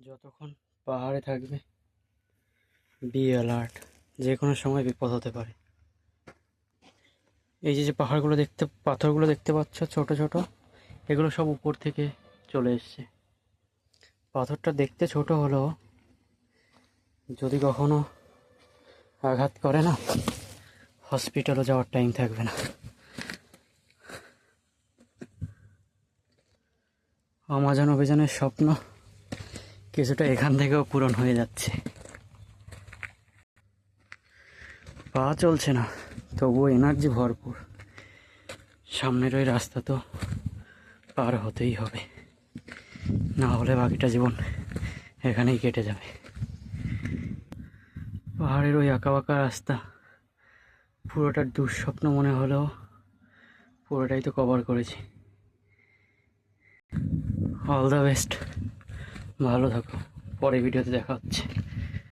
যতক্ষণ পাহাড়ে থাকবে বি অ্যালার্ট, যে কোনো সময় বিপদ হতে পারে। এই যে যে পাথরগুলো দেখতে পাচ্ছ ছোট ছোট, এগুলো সব উপর থেকে চলে এসছে। পাথরটা দেখতে ছোট হলেও যদি কখনো আঘাত করে না, হসপিটালে যাওয়ার টাইম থাকবে না। আমাজন অভিযানের স্বপ্ন কিছুটা এখান থেকেও পূরণ হয়ে যাচ্ছে। পা চলছে না, তবুও এনার্জি ভরপুর। সামনের ওই রাস্তা তো পার হতেই হবে, না হলে বাকিটা জীবন এখানেই কেটে যাবে। পাহাড়ের ওই আঁকাবাঁকা রাস্তা পুরোটা দুঃস্বপ্ন মনে হলেও পুরোটাই তো কভার করেছি। অল দ্য বেস্ট, ভালো থাকো, পরে ভিডিওতে দেখা হচ্ছে।